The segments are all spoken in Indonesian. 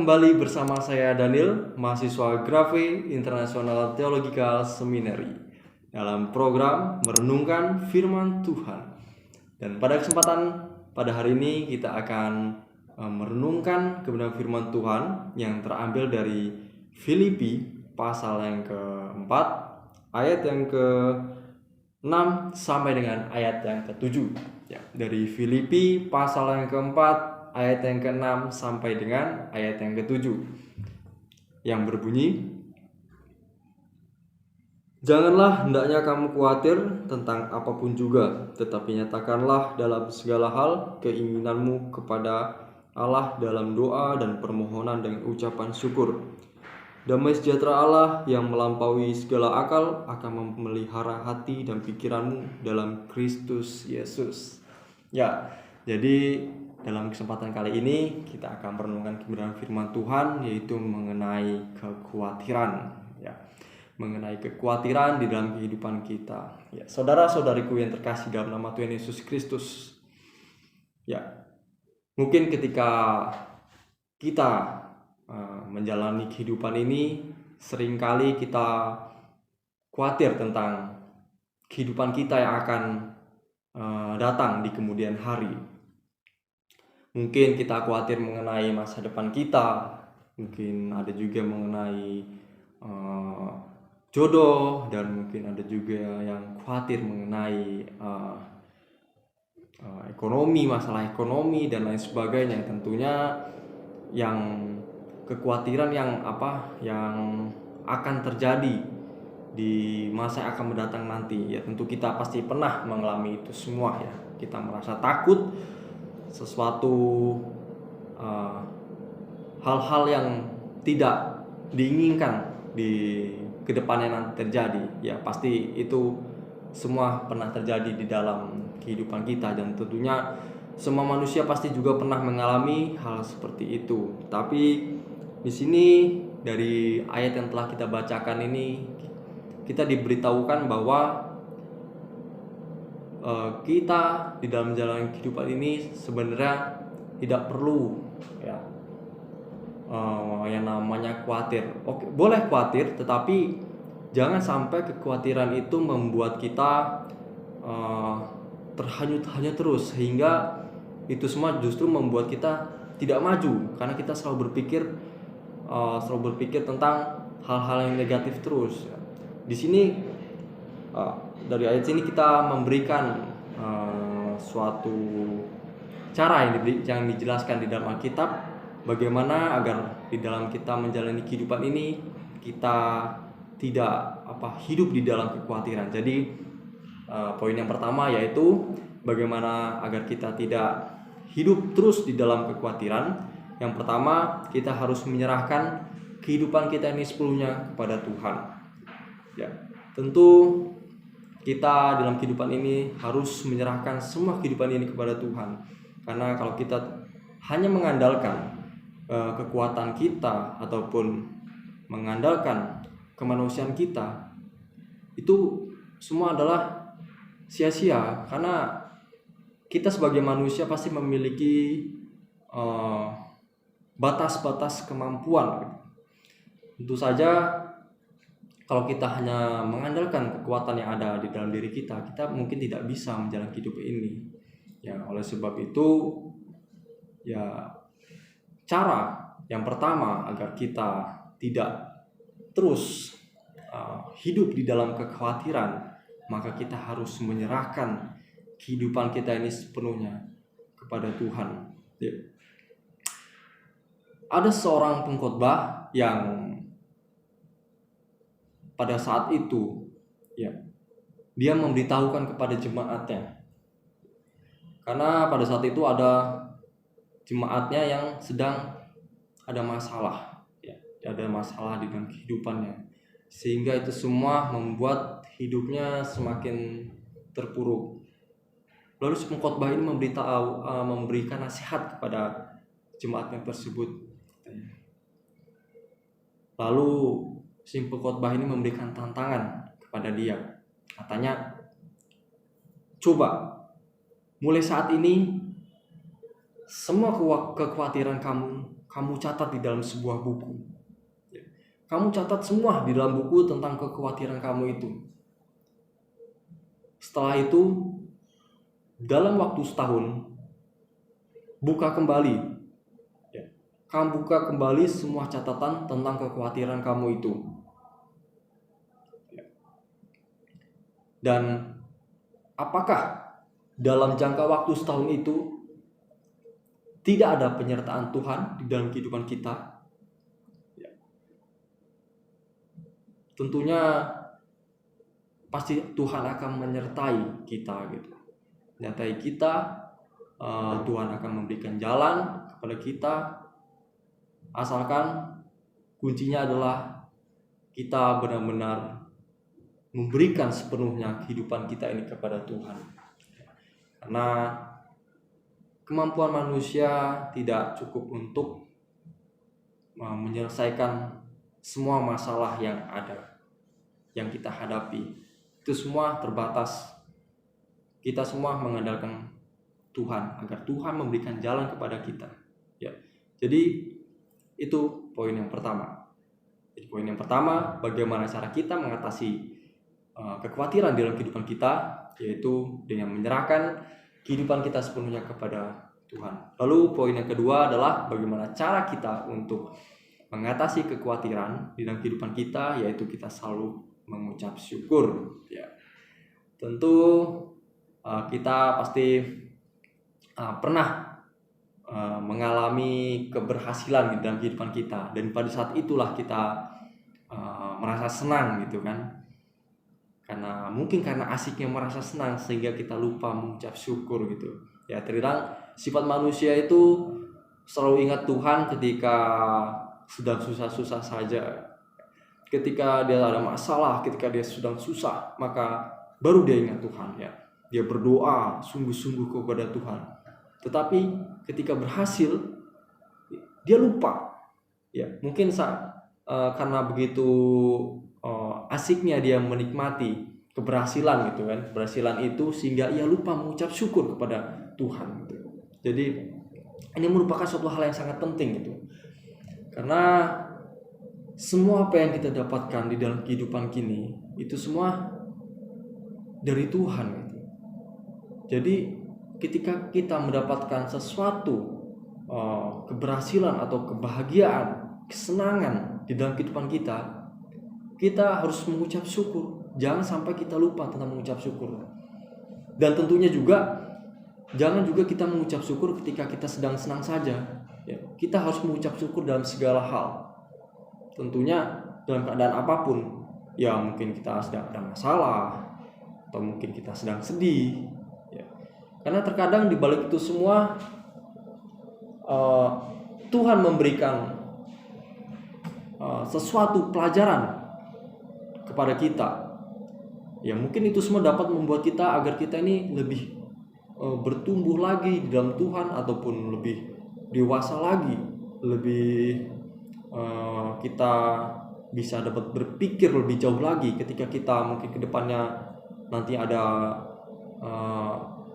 kembali bersama saya Daniel, mahasiswa Grafe International Theological Seminary dalam program Merenungkan Firman Tuhan. Dan pada hari ini kita akan merenungkan kebenaran firman Tuhan yang terambil dari Filipi pasal yang keempat, ayat yang ke-6 sampai dengan ayat yang ke-7. Ya, dari Filipi pasal yang keempat, ayat yang ke-6 sampai dengan ayat yang ke-7 yang berbunyi, "Janganlah hendaknya kamu khawatir tentang apapun juga, tetapi nyatakanlah dalam segala hal keinginanmu kepada Allah dalam doa dan permohonan dengan ucapan syukur. Damai sejahtera Allah yang melampaui segala akal akan memelihara hati dan pikiranmu dalam Kristus Yesus." Ya, jadi dalam kesempatan kali ini kita akan merenungkan kebenaran firman Tuhan, yaitu mengenai kekhawatiran, ya. Mengenai kekhawatiran di dalam kehidupan kita. Ya, saudara-saudariku yang terkasih dalam nama Tuhan Yesus Kristus. Ya, mungkin ketika kita menjalani kehidupan ini, seringkali kita khawatir tentang kehidupan kita yang akan datang di kemudian hari. Mungkin kita khawatir mengenai masa depan kita, mungkin ada juga mengenai jodoh, dan mungkin ada juga yang khawatir mengenai ekonomi, masalah ekonomi dan lain sebagainya. Tentunya yang kekhawatiran yang akan terjadi di masa yang akan mendatang nanti. Ya, tentu kita pasti pernah mengalami itu semua, ya. Kita merasa takut sesuatu hal-hal yang tidak diinginkan di kedepannya nanti terjadi. Ya, pasti itu semua pernah terjadi di dalam kehidupan kita, dan tentunya semua manusia pasti juga pernah mengalami hal seperti itu. Tapi di sini dari ayat yang telah kita bacakan ini, kita diberitahukan bahwa kita di dalam jalan kehidupan ini sebenarnya tidak perlu, ya, yang namanya khawatir. Oke, boleh khawatir, tetapi jangan sampai kekhawatiran itu membuat kita terhanyut-hanyut terus, sehingga itu semua justru membuat kita tidak maju, karena kita selalu berpikir tentang hal-hal yang negatif terus. Di sini dari ayat ini kita memberikan suatu cara yang dijelaskan di dalam Alkitab, bagaimana agar di dalam kita menjalani kehidupan ini kita tidak hidup di dalam kekhawatiran. Jadi poin yang pertama yaitu bagaimana agar kita tidak hidup terus di dalam kekhawatiran. Yang pertama, kita harus menyerahkan kehidupan kita ini sepenuhnya kepada Tuhan. Ya, tentu kita dalam kehidupan ini harus menyerahkan semua kehidupan ini kepada Tuhan. Karena kalau kita hanya mengandalkan kekuatan kita ataupun mengandalkan kemanusiaan kita, itu semua adalah sia-sia, karena kita sebagai manusia pasti memiliki batas-batas kemampuan. Tentu saja kalau kita hanya mengandalkan kekuatan yang ada di dalam diri kita, kita mungkin tidak bisa menjalani hidup ini. Ya, oleh sebab itu, ya, cara yang pertama agar kita tidak terus hidup di dalam kekhawatiran, maka kita harus menyerahkan kehidupan kita ini sepenuhnya kepada Tuhan. Ya. Ada seorang pengkhotbah yang pada saat itu, ya, dia memberitahukan kepada jemaatnya, karena pada saat itu ada jemaatnya yang sedang ada masalah, ya, ada masalah di dalam kehidupannya, sehingga itu semua membuat hidupnya semakin terpuruk. Lalu si pengkhotbah ini memberikan nasihat kepada jemaatnya tersebut. Lalu si pengkhotbah ini memberikan tantangan kepada dia. Katanya, coba mulai saat ini semua kekhawatiran kamu kamu catat di dalam sebuah buku. Kamu catat semua di dalam buku tentang kekhawatiran kamu itu. Setelah itu, dalam waktu setahun, buka kembali. Kamu buka kembali semua catatan tentang kekhawatiran kamu itu. Dan apakah dalam jangka waktu setahun itu tidak ada penyertaan Tuhan di dalam kehidupan kita? Tentunya pasti Tuhan akan menyertai kita gitu. Menyertai kita, Tuhan akan memberikan jalan kepada kita, asalkan kuncinya adalah kita benar-benar memberikan sepenuhnya kehidupan kita ini kepada Tuhan. Karena kemampuan manusia tidak cukup untuk menyelesaikan semua masalah yang ada, yang kita hadapi. Itu semua terbatas. Kita semua mengandalkan Tuhan agar Tuhan memberikan jalan kepada kita. Ya. Jadi itu poin yang pertama. Jadi poin yang pertama, bagaimana cara kita mengatasi kekhawatiran dalam kehidupan kita, yaitu dengan menyerahkan kehidupan kita sepenuhnya kepada Tuhan. Lalu poin yang kedua adalah bagaimana cara kita untuk mengatasi kekhawatiran di dalam kehidupan kita, yaitu kita selalu mengucap syukur. Ya. Tentu kita pasti pernah mengalami keberhasilan di dalam kehidupan kita, dan pada saat itulah kita merasa senang gitu kan. Karena asiknya merasa senang sehingga kita lupa mengucap syukur gitu. Ya, terkadang sifat manusia itu selalu ingat Tuhan ketika sedang susah-susah saja. Ketika dia ada masalah, ketika dia sedang susah, maka baru dia ingat Tuhan ya. Dia berdoa sungguh-sungguh kepada Tuhan. Tetapi ketika berhasil, dia lupa. Ya, mungkin karena begitu asiknya dia menikmati keberhasilan gitu kan, keberhasilan itu sehingga ia lupa mengucap syukur kepada Tuhan gitu. Jadi ini merupakan suatu hal yang sangat penting gitu. Karena semua apa yang kita dapatkan di dalam kehidupan kini itu semua dari Tuhan gitu. Jadi ketika kita mendapatkan sesuatu keberhasilan atau kebahagiaan, kesenangan di dalam kehidupan kita harus mengucap syukur. Jangan sampai kita lupa tentang mengucap syukur. Dan tentunya juga jangan juga kita mengucap syukur ketika kita sedang senang saja. Ya, kita harus mengucap syukur dalam segala hal. Tentunya dalam keadaan apapun. Ya, mungkin kita sedang ada masalah, atau mungkin kita sedang sedih. Ya. Karena terkadang di balik itu semua Tuhan memberikan sesuatu pelajaran kepada kita. Ya, mungkin itu semua dapat membuat kita agar kita ini lebih bertumbuh lagi di dalam Tuhan, ataupun lebih dewasa lagi, lebih kita bisa dapat berpikir lebih jauh lagi ketika kita mungkin ke depannya nanti ada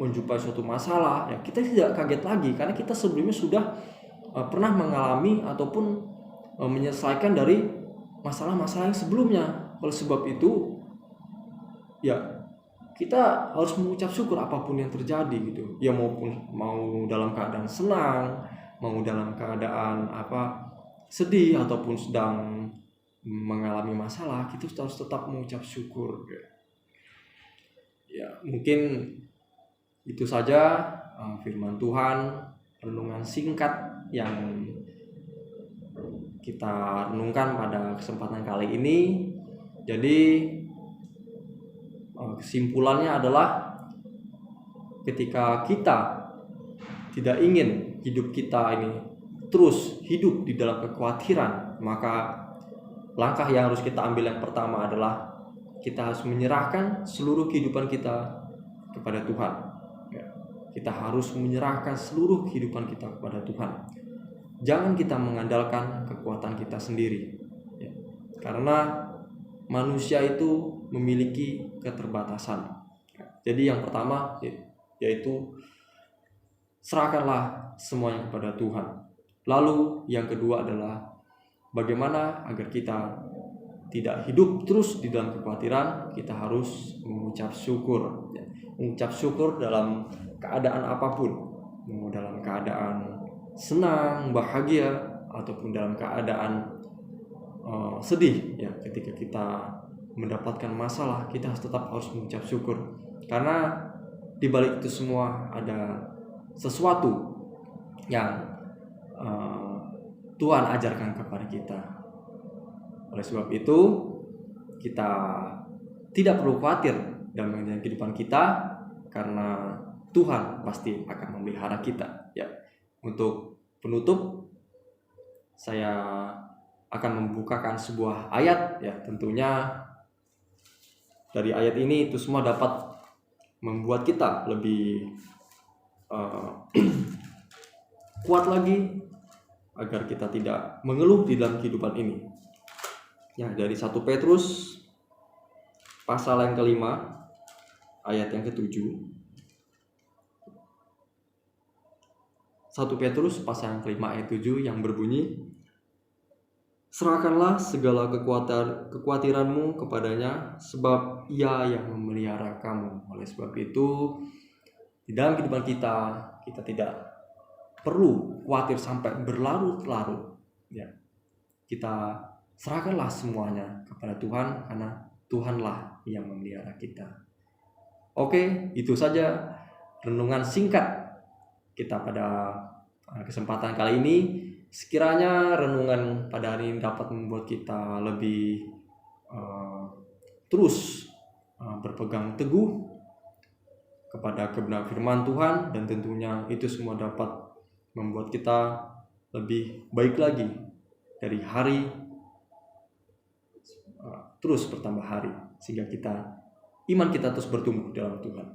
menjumpai suatu masalah. Ya, kita tidak kaget lagi karena kita sebelumnya sudah pernah mengalami ataupun menyelesaikan dari masalah-masalah yang sebelumnya. Oleh sebab itu, ya kita harus mengucap syukur apapun yang terjadi gitu. Ya, mau dalam keadaan senang, mau dalam keadaan sedih ataupun sedang mengalami masalah, kita harus tetap mengucap syukur. Ya, mungkin itu saja firman Tuhan, renungan singkat yang kita renungkan pada kesempatan kali ini. Jadi kesimpulannya adalah ketika kita tidak ingin hidup kita ini terus hidup di dalam kekhawatiran, maka langkah yang harus kita ambil yang pertama adalah kita harus menyerahkan seluruh kehidupan kita kepada Tuhan. Kita harus menyerahkan seluruh kehidupan kita kepada Tuhan. Jangan kita mengandalkan kekuatan kita sendiri. Karena manusia itu memiliki keterbatasan. Jadi yang pertama yaitu serahkanlah semuanya kepada Tuhan. Lalu yang kedua adalah bagaimana agar kita tidak hidup terus di dalam kekhawatiran. Kita harus mengucap syukur, mengucap syukur dalam keadaan apapun, mau dalam keadaan senang, bahagia, ataupun dalam keadaan sedih. Ya, ketika kita mendapatkan masalah, kita tetap harus mengucap syukur, karena di balik itu semua ada sesuatu yang Tuhan ajarkan kepada kita. Oleh sebab itu, kita tidak perlu khawatir dalam menjalani kehidupan kita, karena Tuhan pasti akan memelihara kita. Ya, untuk penutup, saya akan membukakan sebuah ayat. Ya, tentunya dari ayat ini itu semua dapat membuat kita lebih kuat lagi, agar kita tidak mengeluh di dalam kehidupan ini. Ya, dari 1 Petrus pasal yang kelima ayat yang ke-7. 1 Petrus pasal yang kelima ayat 7 yang berbunyi, serahkanlah segala kekhawatiranmu kepadanya, sebab Ia yang memelihara kamu. Oleh sebab itu, di dalam kehidupan kita tidak perlu khawatir sampai berlarut-larut. Ya, kita serahkanlah semuanya kepada Tuhan, karena Tuhanlah yang memelihara kita. Oke, itu saja renungan singkat kita pada kesempatan kali ini. Sekiranya renungan pada hari ini dapat membuat kita lebih terus berpegang teguh kepada kebenaran firman Tuhan, dan tentunya itu semua dapat membuat kita lebih baik lagi dari hari terus bertambah hari, sehingga iman kita terus bertumbuh dalam Tuhan.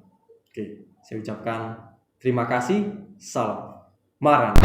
Oke, saya ucapkan terima kasih. Salam Maranatha.